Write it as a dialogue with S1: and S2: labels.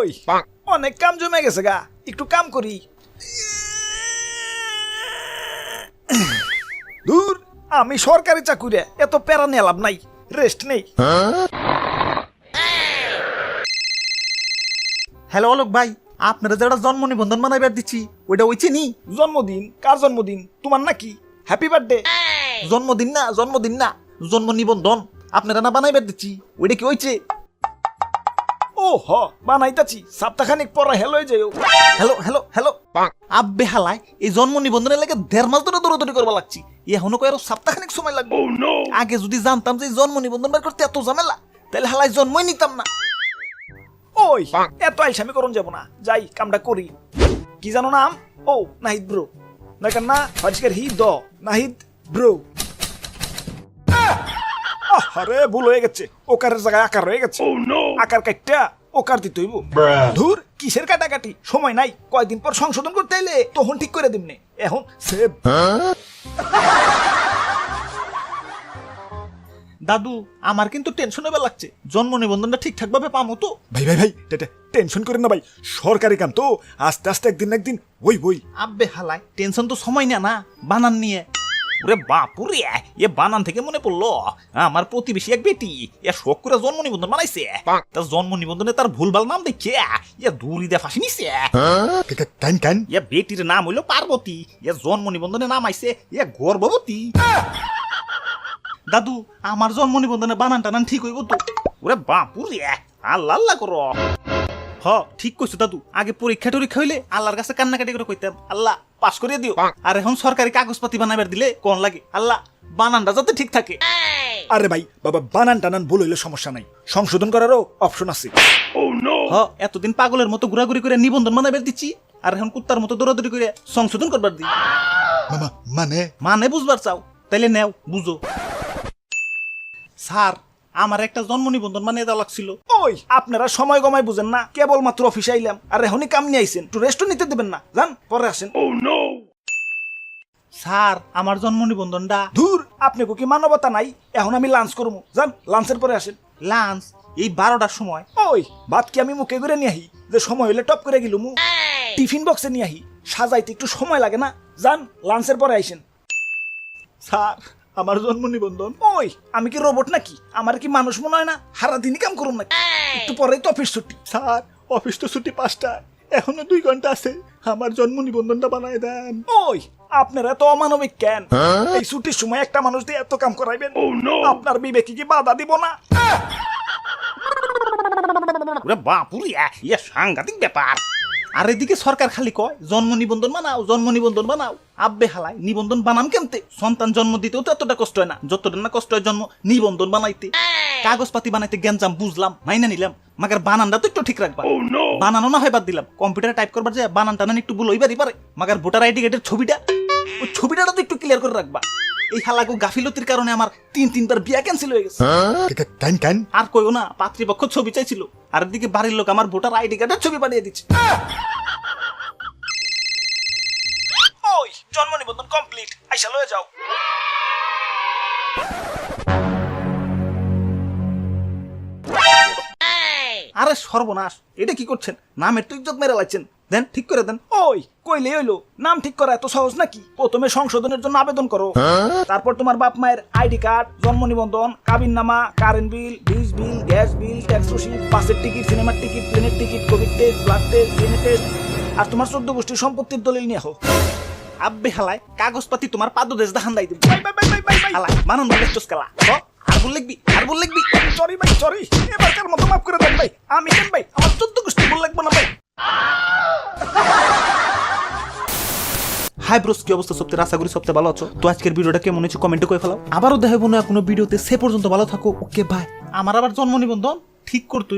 S1: ওই অনেক কাম জমে গেছে গা, একটু কাম করি। দূর, আমি সরকারি চাকুরে এত প্যারা নিলাম নাই, রেস্ট নেই।
S2: হ্যালো অলোক ভাই, আপনারা যারা জন্ম নিবন্ধন বানাইবার দিচ্ছি ওইটা ওইছে নি?
S1: জন্মদিন? কার জন্মদিন? তোমার নাকি? Happy birthday.
S2: জন্মদিন না, জন্ম নিবন্ধন আপনারা না বানাইবার দিচ্ছি ওইটা কি হইছে?
S1: ও হ, বানাইতাছি, সপ্তাহখানিক পরে হেলো হয়ে যাও।
S2: হ্যালো হ্যালো হ্যালো আব্বে হালায়, এই জন্ম নিবন্ধনের লাগে 1.5 মাস ধরে দৌড়াদৌড়ি করবা লাগছি, এখনো কয় আরো সপ্তাহখানিক সময় লাগবে। আগে যদি জানতাম যে এই জন্ম নিবন্ধন বের করতে এত ঝামেলা, তাহলে হালায় জন্মই নিতাম না।
S1: ওই এত আইসামি করুন যাব না, যাই কামটা করি। কি জানো নাম? ও নাহিদ ব্রো, নাকার না হজকের হি দ নাহিদ ব্রো। আরে ভুল হয়ে গেছে, ওকারের জায়গায় আকার রয়ে গেছে। আকার কাটটা ওকার দিতে হইব। ধুর, কিসের কাটাকাটি, সময় নাই, কয়দিন পর সংশোধন করতে এলে তখন ঠিক করে দিমনে। এখন সেভ।
S2: দাদু, আমার কিন্তু টেনশন হবার লাগছে, জন্ম নিবন্ধনটা ঠিকঠাক ভাবে পামো তো?
S1: ভাই ভাই ভাই, টেনশন করেন না ভাই, সরকারি কাম তো, আস্তে আস্তে একদিন না একদিন ওই বই।
S2: আব্বে হালায়, টেনশন তো সময় না না, বানান নিয়ে। ওরে বাপুরে, এ বানান থেকে মনে পড়লো, আমার প্রতিবেশী এক বেটি এ শখ করে জন্ম নিবন্ধন বানাইছে। তার জন্ম নিবন্ধনে তার ভুলভাল নাম দেখে এ দূরি দিয়ে ফাঁসি নিছে। এ বেটির নাম হইলো পার্বতী, এ জন্ম নিবন্ধনে নাম আইছে এ গর্ভবতী। দাদু, আমার জন্ম নিবন্ধনে বানান টানান ঠিক হইব তো? ওরে বাপুরে, আল্লাহ আল্লাহ করো। হ, ঠিক কইছো দাদু, আগে পরীক্ষা টরীক্ষা হইলে আল্লাহর কাছে কান্নাকাটি করে কইতাম, আল্লাহ পাস করিয়ে দিও। আর এখন সরকারি কাগজপাতি বানাবার দিলে কোন লাগে, আল্লাহ বানানটা যাতে ঠিক থাকে।
S1: আরে ভাই বাবা, বানান টানান ভুল হইলে সমস্যা নাই, সংশোধন করারও অপশন আছে।
S2: হ, এতদিন পাগলের মতো ঘোরাঘুরি করে নিবন্ধন বানাবার দিচ্ছি, আর এখন কুত্তার মতো দৌড়াদৌড়ি করে সংশোধন করবার দিই। মানে বুঝবার চাও? তাইলে নেও, বুঝো। স্যার, আমার একটা জন্ম নিবন্ধন বানিয়ে দেওয়া লাগছিল।
S1: ওই আপনারা সময় গমায় বুঝেন না, কেবল মাত্র অফিসে আইলাম আর এখনই কাম নিয়ে আইছেন, একটু রেস্টও নিতে দেবেন না? যান পরে আসেন।
S2: স্যার, আমার জন্ম নিবন্ধনটা।
S1: ধুর, আপনি কি মানবতা নাই? এখন আমি লাঞ্চ করবো, যান লাঞ্চের পরে আসেন।
S2: লাঞ্চ এই 12টার সময়?
S1: ওই ভাত কি আমি মুখে করে নিয়ে আহি যে সময় হইলে টপ করে গেল মু? টিফিন বক্সে নিয়ে আহি, সাজাইতে একটু সময় লাগে না? যান লাঞ্চের পরে আইসেন।
S2: স্যার, আমার জন্ম নিবন্ধন।
S1: ওই আমি কি রোবট নাকি? আমার কি মানুষ মনে হয় না? সারা দিনই কাম করুন নাকি? একটু পরেই তো অফিস ছুটি।
S2: স্যার, অফিস তো ছুটি 5টায়, এখনো 2 ঘন্টা আছে, আমার জন্ম নিবন্ধনটা বানায় দেন।
S1: ওই আপনারা তো অমানবিক কেন? এই ছুটির সময় একটা মানুষ দিয়ে এত কাম করাইবেন? আপনার বিবেকে কি বাধা দিব না?
S2: ওরে বাপুরে, ইয়ে সাংঘাতিক ব্যাপার। আর এদিকে সরকার খালি কয় জন্ম নিবন্ধন বানাও, জন্ম নিবন্ধন বানাও। আব্বে হালায়, নিবন্ধন বানাম কেমতে? সন্তান জন্ম দিতেও তো এতটা কষ্ট হয় না যতটা না কষ্ট হয় জন্ম নিবন্ধন বানাইতে। কাগজপাতি বানাইতে গ্যাঞ্জাম বুঝলাম, মাইনা নিলাম, মাগার বানানটা তো একটু ঠিক রাখবা। বানানো না হয় বাদ দিলাম, কম্পিউটারে টাইপ করবার যে বানান টানান একটু ভুল হইবারই পারে, মাগার ভোটার আইডি কার্ডের ছবিটা, ওই ছবিটাটা তো একটু ক্লিয়ার করে রাখবা। এই হালাগো গাফিলতির কারণে আমার 3-3বার বিয়া ক্যান্সেল হয়ে গেছে। আর কইও না, পাত্রীপক্ষ ছবি চাইছিল, আর এদিকে বাড়ির লোক আমার ভোটার আইডি কার্ডের ছবি পাঠিয়ে দিচ্ছে।
S1: ওই জন্ম নিবন্ধন কমপ্লিট, আইসা লয়ে যাও।
S2: আরে সর্বনাশ, এটা কি করছেন? নামের তো ইজ্জত মেরে লাগছেন, দেন ঠিক করে দেন।
S1: ওই কইলে হইলো, নাম ঠিক করা এত সহজ নাকি? প্রথমে সংশোধনের জন্য আবেদন করো, তারপর তোমার বাপ মায়ের আইডি কার্ড, জন্ম নিবন্ধন, কাবিননামা, কারেন্ট বিল, বিজ বিল, গ্যাস বিল, ট্যাক্স রসিদ, বাসের টিকিট, সিনেমার টিকিট, প্লেনের ticket, Covid test, blood test, DNA test, আর তোমার 14 গোষ্ঠীর সম্পত্তির দলিল নিয়ে আহো।
S2: আব্বে হালায়, কাগজপাতি তোমার পাদদেশ দেখান দাই দিবি।
S1: Bye bye bye bye bye.
S2: হালায় বানান দেখছস কালা, আর বল লিখবি, আর বল লিখবি।
S1: সরি ভাই, সরি, এবারকার মতো মাফ করে দেন ভাই। আমি কেন ভাই, আমার 14 গোষ্ঠী ভুল লাগবে না ভাই।
S2: হাই ব্রোস, কি অবস্থা? সপ্তাহে আশা করি সপ্তাহে ভালো আছো। তো আজকের ভিডিওটা কেমন হয়েছে কমেন্টে করে ফেলাও। আবারও দেখাবো না কোনো ভিডিওতে, সে পর্যন্ত ভালো থাকো। Okay bye. আমার আবার জন্ম নিবন্ধন ঠিক করতে